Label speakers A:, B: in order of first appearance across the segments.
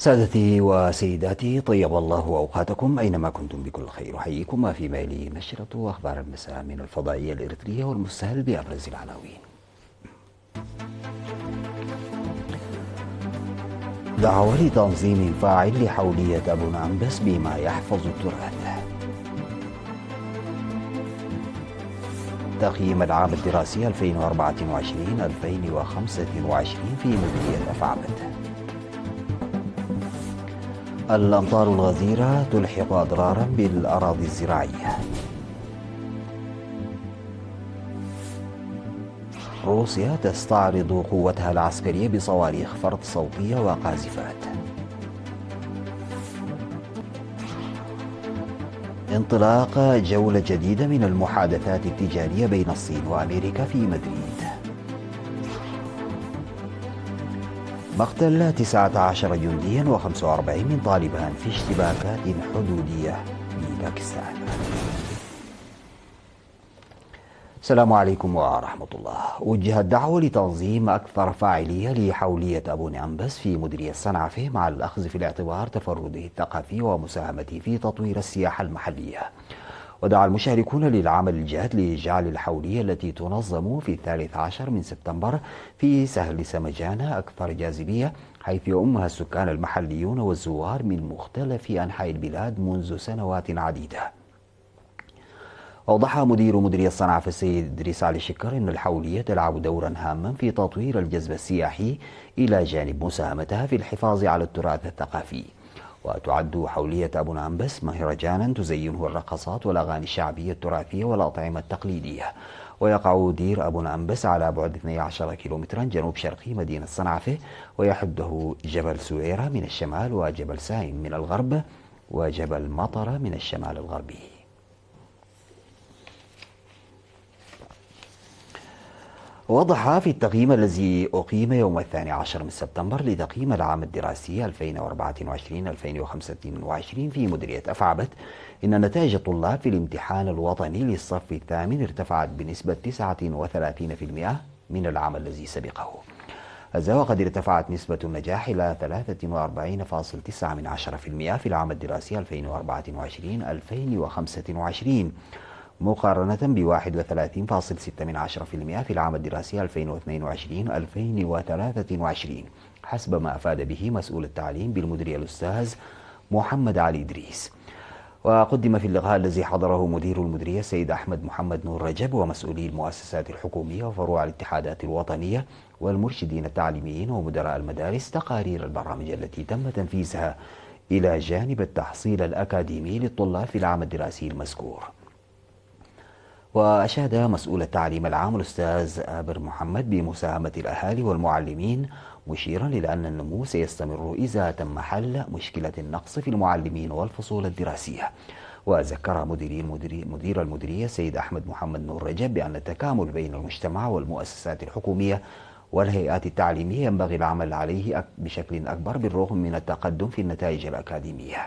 A: سادتي وسيداتي، طيب الله أوقاتكم أينما كنتم بكل خير. أحييكم ما في بالي نشرة أخبار المساء من الفضائية الإريترية والمستهل بأبرز العناوين. دعوة لتنظيم فاعل لحولية أبو نعنبس بما يحفظ التراث. تقييم العام الدراسي 2024-2025 في مديرية أفعبت. الأمطار الغزيرة تلحق أضرارا بالأراضي الزراعية. روسيا تستعرض قوتها العسكرية بصواريخ فرد صوتية وقاذفات. انطلاق جولة جديدة من المحادثات التجارية بين الصين وأمريكا في مدريد. مقتل 19 جنديا و45 من طالبان في اشتباكات حدودية في باكستان. السلام عليكم ورحمة الله. وجهت دعوة لتنظيم أكثر فاعلية لحولية أبو نعنبس في مديرية صنعفة مع الأخذ في الاعتبار تفرده الثقافي ومساهمته في تطوير السياحة المحلية. ودعا المشاركون للعمل الجاد لجعل الحولية التي تنظم في 13 من سبتمبر في سهل سمجانة أكثر جاذبية، حيث يؤمها السكان المحليون والزوار من مختلف أنحاء البلاد منذ سنوات عديدة. أوضح مدير مديرية صنعاء السيد إدريس علي شكر أن الحولية تلعب دورا هاما في تطوير الجذب السياحي إلى جانب مساهمتها في الحفاظ على التراث الثقافي. وتعد حولية أبو نعنبس مهرجانا تزينه الرقصات والأغاني الشعبية التراثية والأطعمة التقليدية. ويقع دير أبو نعنبس على بعد 12 كيلومترا جنوب شرقي مدينة صنعفة، ويحده جبل سويرة من الشمال وجبل سايم من الغرب وجبل مطرة من الشمال الغربي. وضح في التقييم الذي أقيم يوم 12 من سبتمبر لتقييم العام الدراسي 2024-2025 في مديرية أفعبت إن نتائج الطلاب في الامتحان الوطني للصف الثامن ارتفعت بنسبة 39% من العام الذي سبقه. هذا وقد ارتفعت نسبة النجاح إلى 43.9% في العام الدراسي 2024-2025 مقارنة ب 31.6% في العام الدراسي 2022-2023 حسب ما أفاد به مسؤول التعليم بالمديرية الأستاذ محمد علي إدريس. وقدم في اللقاء الذي حضره مدير المديرية السيد أحمد محمد نور رجب ومسؤولي المؤسسات الحكومية وفروع الاتحادات الوطنية والمرشدين التعليميين ومدراء المدارس تقارير البرامج التي تم تنفيذها إلى جانب التحصيل الأكاديمي للطلاب في العام الدراسي المذكور. وأشاد مسؤول التعليم العام الأستاذ آبر محمد بمساهمة الأهالي والمعلمين، مشيرا إلى أن النمو سيستمر إذا تم حل مشكلة النقص في المعلمين والفصول الدراسية. وذكر مدير المديرية السيد أحمد محمد نور رجب بأن التكامل بين المجتمع والمؤسسات الحكومية والهيئات التعليمية ينبغي العمل عليه بشكل أكبر بالرغم من التقدم في النتائج الأكاديمية.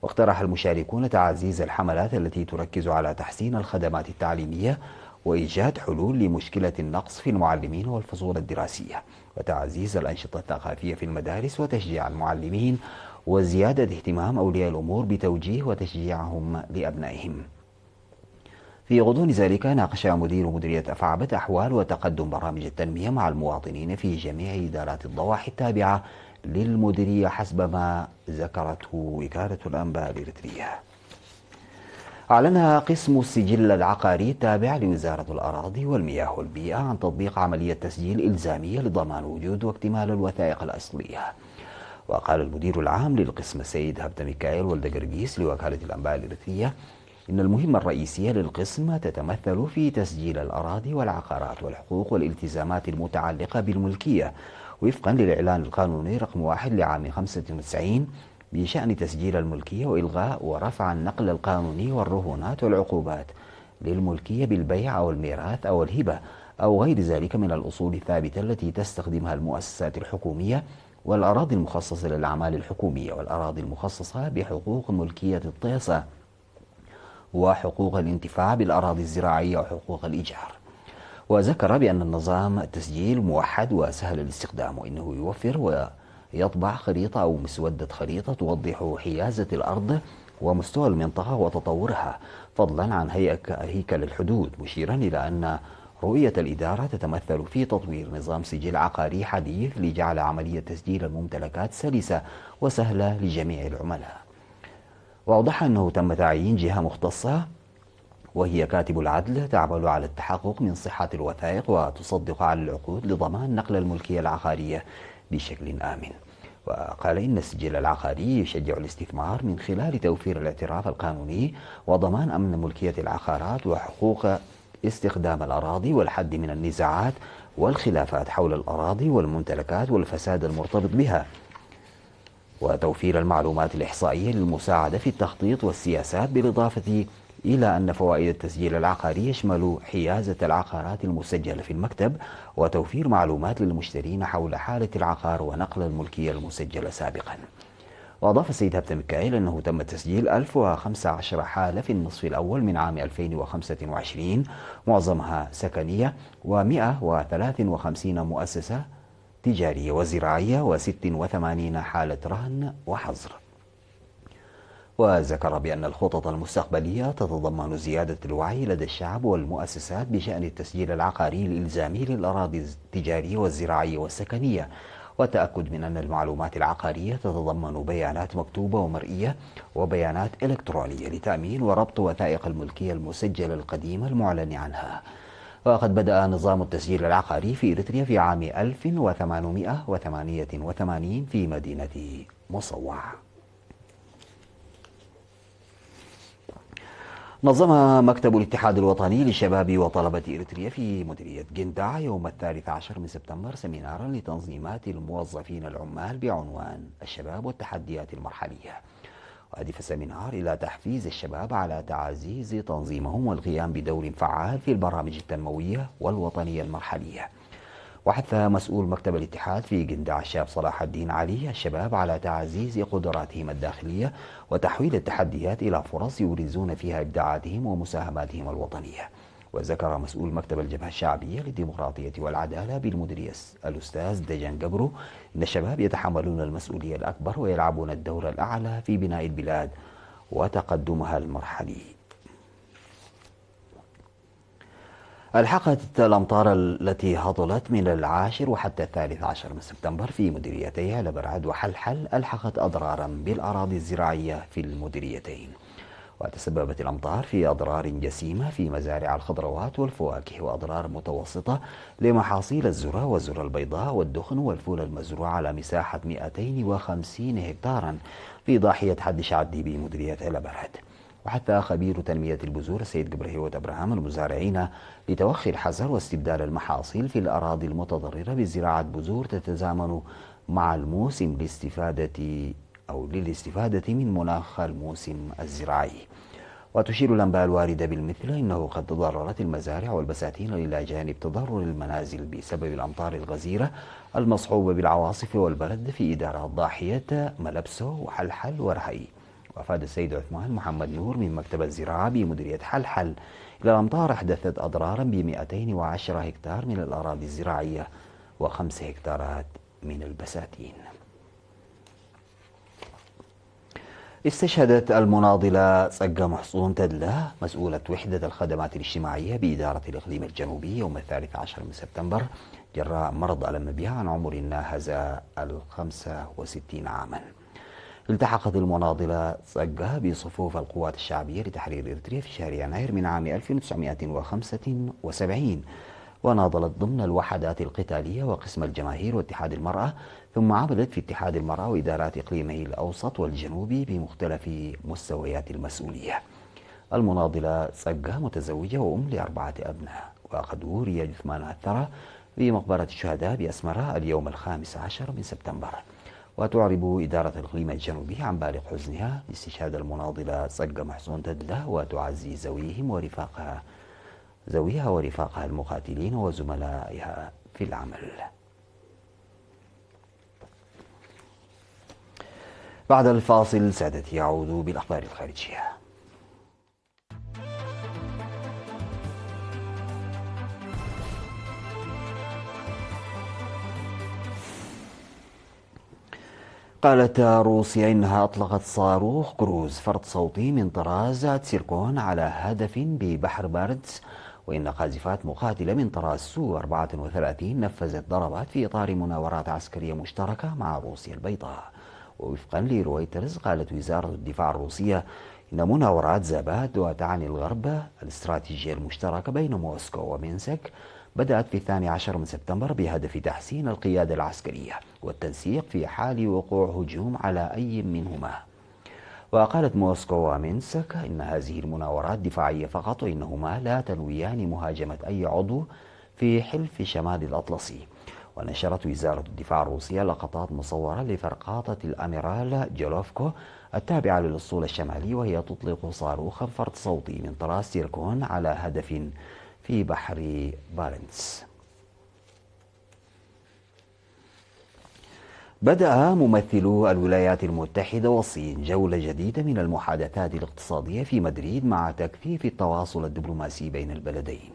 A: واقترح المشاركون تعزيز الحملات التي تركز على تحسين الخدمات التعليمية وإيجاد حلول لمشكلة النقص في المعلمين والفصول الدراسية، وتعزيز الأنشطة الثقافية في المدارس وتشجيع المعلمين وزيادة اهتمام أولياء الأمور بتوجيه وتشجيعهم لأبنائهم. في غضون ذلك ناقش مدير مديرية أفعبت أحوال وتقدم برامج التنمية مع المواطنين في جميع إدارات الضواحي التابعة للمديرية حسب ما ذكرته وكالة الأنباء الإريترية. أعلن قسم السجل العقاري التابع لوزارة الأراضي والمياه والبيئة عن تطبيق عملية تسجيل إلزامية لضمان وجود واكتمال الوثائق الأصلية. وقال المدير العام للقسم السيد هبت ميكائيل ولد قرقيس لوكالة الأنباء الإريترية إن المهمة الرئيسية للقسم تتمثل في تسجيل الأراضي والعقارات والحقوق والالتزامات المتعلقة بالملكية وفقا للإعلان القانوني رقم 1 لعام 95 بشأن تسجيل الملكية وإلغاء ورفع النقل القانوني والرهونات والعقوبات للملكية بالبيع أو الميراث أو الهبة أو غير ذلك من الأصول الثابتة التي تستخدمها المؤسسات الحكومية والأراضي المخصصة للأعمال الحكومية والأراضي المخصصة بحقوق ملكية الطيسة وحقوق الانتفاع بالأراضي الزراعية وحقوق الإيجار. وذكر بأن النظام التسجيل موحد وسهل الاستخدام وإنه يوفر يطبع خريطة أو مسودة خريطة توضح حيازة الأرض ومستوى المنطقة وتطورها، فضلا عن هيكل الحدود، مشيرا إلى أن رؤية الإدارة تتمثل في تطوير نظام سجل عقاري حديث لجعل عملية تسجيل الممتلكات سلسة وسهلة لجميع العملاء. وأوضح أنه تم تعيين جهة مختصة وهي كاتب العدل تعمل على التحقق من صحة الوثائق وتصدق على العقود لضمان نقل الملكية العقارية بشكل آمن. وقال إن السجل العقاري يشجع الاستثمار من خلال توفير الاعتراف القانوني وضمان أمن ملكية العقارات وحقوق استخدام الأراضي والحد من النزاعات والخلافات حول الأراضي والممتلكات والفساد المرتبط بها، وتوفير المعلومات الإحصائية للمساعدة في التخطيط والسياسات، بالإضافة إلى أن فوائد التسجيل العقاري يشمل حيازة العقارات المسجلة في المكتب وتوفير معلومات للمشترين حول حالة العقار ونقل الملكية المسجلة سابقا. وأضاف السيد هبتة ميكائيل أنه تم تسجيل 1015 حالة في النصف الأول من عام 2025، معظمها سكنية، و153 مؤسسة تجارية وزراعية، و86 حالة رهن وحظر. وذكر بأن الخطط المستقبلية تتضمن زيادة الوعي لدى الشعب والمؤسسات بشأن التسجيل العقاري الإلزامي للأراضي التجارية والزراعية والسكنية، والتأكد من أن المعلومات العقارية تتضمن بيانات مكتوبة ومرئية وبيانات إلكترونية لتأمين وربط وثائق الملكية المسجلة القديمة المعلن عنها. وقد بدأ نظام التسجيل العقاري في إريتريا في عام 1888 في مدينة مصوع. نظم مكتب الاتحاد الوطني للشباب وطلبة إريتريا في مديرية جندع يوم 13 من سبتمبر سمينارا لتنظيمات الموظفين العمال بعنوان الشباب والتحديات المرحلية. وهدف السمينار إلى تحفيز الشباب على تعزيز تنظيمهم والقيام بدور فعال في البرامج التنموية والوطنية المرحلية. وحث مسؤول مكتب الاتحاد في جندع الشاب صلاح الدين علي الشباب على تعزيز قدراتهم الداخلية وتحويل التحديات إلى فرص يبرزون فيها إبداعاتهم ومساهماتهم الوطنية. وذكر مسؤول مكتب الجبهة الشعبية للديمقراطية والعدالة بالمديرية الأستاذ دجان جبرو إن الشباب يتحملون المسؤولية الأكبر ويلعبون الدور الأعلى في بناء البلاد وتقدمها المرحلي. ألحقت الأمطار التي هطلت من 10 وحتى 13 من سبتمبر في مديريتي علبرعد وحلحل ألحقت أضرارا بالأراضي الزراعية في المديريتين. وتسببت الأمطار في أضرار جسيمة في مزارع الخضروات والفواكه وأضرار متوسطة لمحاصيل الذرة والذرة البيضاء والدخن والفول المزروع على مساحة 250 هكتارا في ضاحية حد شعدي بمديرية علبرعد. وحتى خبير تنمية البذور السيد جبرهيوت أبراهام المزارعين لتوخي الحذر واستبدال المحاصيل في الأراضي المتضررة بزراعة بذور تتزامن مع الموسم للاستفادة من مناخ الموسم الزراعي. وتشير الأنباء الواردة بالمثل إنه قد تضررت المزارع والبساتين إلى جانب تضرر المنازل بسبب الأمطار الغزيرة المصحوبة بالعواصف والبرد في إدارات ضاحية ملبسو وحلحل ورهي. وأفاد السيد عثمان محمد نور من مكتب الزراعة بمديرية حلحل إلى الأمطار أحدثت أضرارا ب 210 هكتار من الأراضي الزراعية و5 هكتارات من البساتين. استشهدت المناضلة صقة محصون تدلة مسؤولة وحدة الخدمات الاجتماعية بإدارة الإقليم الجنوبي يوم 13 من سبتمبر جراء مرض ألم بها عن عمر ناهز 65 عاما. التحقت المناضلة صقة بصفوف القوات الشعبية لتحرير إريتريا في شهر يناير من عام 1975، وناضلت ضمن الوحدات القتالية وقسم الجماهير واتحاد المرأة، ثم عملت في اتحاد المرأة وإدارات إقليمي الأوسط والجنوبي بمختلف مستويات المسؤولية. المناضلة صقة متزوجة وأم ل4 أبناء، وقد وري جثمانها الثرى بمقبرة الشهداء بأسمرة اليوم 15 من سبتمبر. وتعرب إدارة الإقليم الجنوبي عن بالغ حزنها لاستشهاد المناضلة صقة محصون تدلة، وتعزي زويها ورفاقها المقاتلين وزملائها في العمل. بعد الفاصل سادتي يعود بالأخبار الخارجية. قالت روسيا إنها أطلقت صاروخ كروز فرد صوتي من طراز تسيركون على هدف ببحر بارنتس، وإن قاذفات مقاتلة من طراز سو 34 نفذت ضربات في إطار مناورات عسكرية مشتركة مع روسيا البيضاء. ووفقا لرويترز قالت وزارة الدفاع الروسية إن مناورات زاباد وتعني الغرب الاستراتيجية المشتركة بين موسكو ومينسك بدأت في 12 من سبتمبر بهدف تحسين القيادة العسكرية والتنسيق في حال وقوع هجوم على أي منهما. وقالت موسكو ومينسك إن هذه المناورات دفاعية فقط، وإنهما لا تنويان مهاجمة أي عضو في حلف شمال الأطلسي. ونشرت وزارة الدفاع الروسية لقطات مصورة لفرقاطة الأميرال جولوفكو التابعة للأسطول الشمالي وهي تطلق صاروخا فرد صوتي من طراز سيركون على هدف في بحر بارنتس. بدأ ممثلو الولايات المتحدة والصين جولة جديدة من المحادثات الاقتصادية في مدريد مع تكثيف التواصل الدبلوماسي بين البلدين.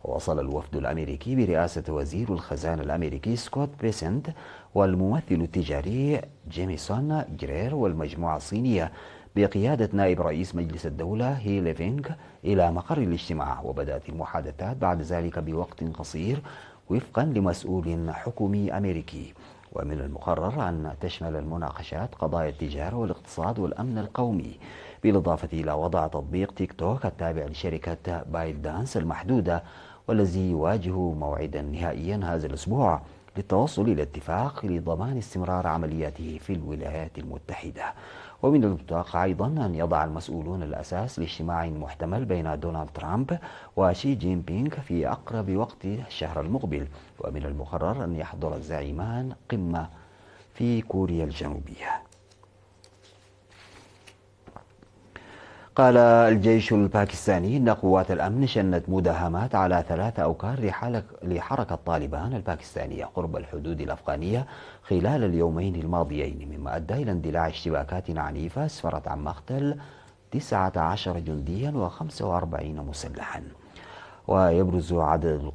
A: ووصل الوفد الأمريكي برئاسة وزير الخزانة الأمريكي سكوت بريسنت والممثل التجاري جيميسون جرير والمجموعة الصينية بقيادة نائب رئيس مجلس الدولة هي ليفينغ إلى مقر الاجتماع. وبدأت المحادثات بعد ذلك بوقت قصير وفقا لمسؤول حكومي أمريكي. ومن المقرر أن تشمل المناقشات قضايا التجارة والاقتصاد والأمن القومي، بالإضافة إلى وضع تطبيق تيك توك التابع لشركة بايت دانس المحدودة، والذي يواجه موعدا نهائيا هذا الأسبوع للتوصل إلى اتفاق لضمان استمرار عملياته في الولايات المتحدة. ومن المتوقع أيضا أن يضع المسؤولون الأساس لاجتماع محتمل بين دونالد ترامب وشي جين بينغ في أقرب وقت الشهر المقبل. ومن المقرر أن يحضر الزعيمان قمة في كوريا الجنوبية. قال الجيش الباكستاني إن قوات الأمن شنت مداهمات على 3 أوكار لحركة طالبان الباكستانية قرب الحدود الأفغانية خلال اليومين الماضيين، مما أدى إلى اندلاع اشتباكات عنيفة اسفرت عن مقتل 19 جنديا و45 مسلحا. ويبرز عدد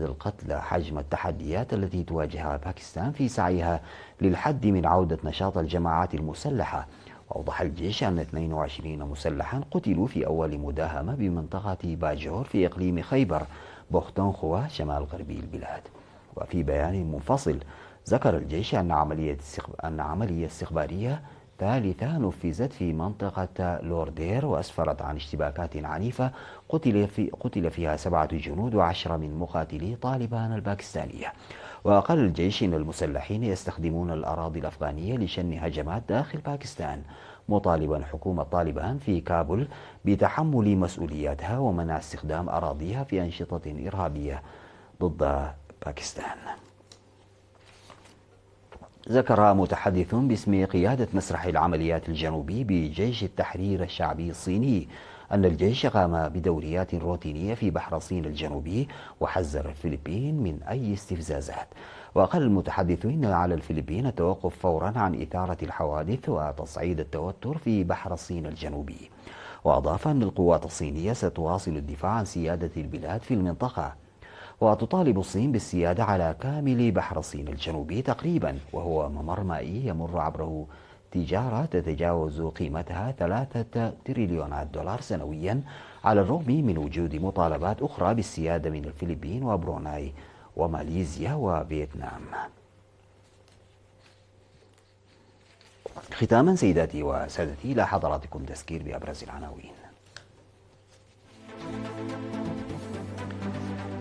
A: القتلى حجم التحديات التي تواجهها باكستان في سعيها للحد من عودة نشاط الجماعات المسلحة. وأوضح الجيش أن 22 مسلحا قتلوا في أول مداهمة بمنطقة باجور في إقليم خيبر بختونخوا شمال غربي البلاد. وفي بيان منفصل ذكر الجيش أن عملية استخبارية ثالثة نفذت في منطقة لوردير وأسفرت عن اشتباكات عنيفة قتل فيها 7 جنود و10 من مقاتلي طالبان الباكستانية. وقال الجيش إن المسلحين يستخدمون الأراضي الأفغانية لشن هجمات داخل باكستان، مطالبا حكومة طالبان في كابول بتحمل مسؤولياتها ومنع استخدام أراضيها في أنشطة إرهابية ضد باكستان. ذكر متحدث باسم قيادة مسرح العمليات الجنوبي بجيش التحرير الشعبي الصيني أن الجيش قام بدوريات روتينية في بحر الصين الجنوبي وحذر الفلبين من أي استفزازات. وقال المتحدث إن على الفلبين التوقف فورا عن إثارة الحوادث وتصعيد التوتر في بحر الصين الجنوبي. وأضاف أن القوات الصينية ستواصل الدفاع عن سيادة البلاد في المنطقة، وتطالب الصين بالسيادة على كامل بحر الصين الجنوبي تقريبا، وهو ممر مائي يمر عبره تجارة تتجاوز قيمتها 3 تريليونات دولار سنويا، على الرغم من وجود مطالبات أخرى بالسيادة من الفلبين وبروناي وماليزيا وفيتنام. ختاما سيداتي وسادتي، إلى حضراتكم تذكير بأبرز العناوين.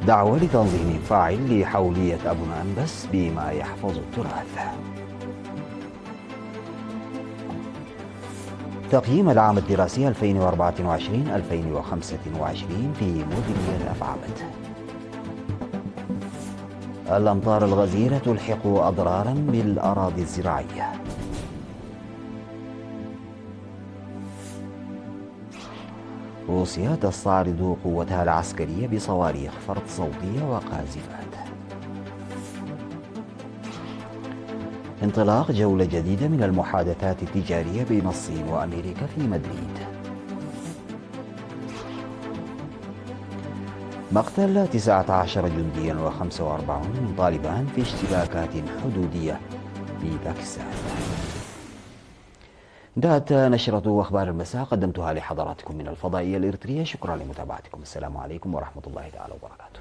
A: دعوة لتنظيم فاعل لحولية أبو نعنبس بما يحفظ التراث. تقييم العام الدراسي 2024-2025 في مديرية أفعبت. الأمطار الغزيرة تلحق أضرارا بالأراضي الزراعية. روسيا تستعرض قوتها العسكرية بصواريخ فرد صوتية وقاذفات. انطلاق جولة جديدة من المحادثات التجارية بين الصين وأمريكا في مدريد. مقتل 19 جنديا و45 من طالبان في اشتباكات حدودية في باكستان. انتهت نشرة أخبار المساء قدمتها لحضراتكم من الفضائية الإريترية. شكرا لمتابعتكم. السلام عليكم ورحمة الله تعالى وبركاته.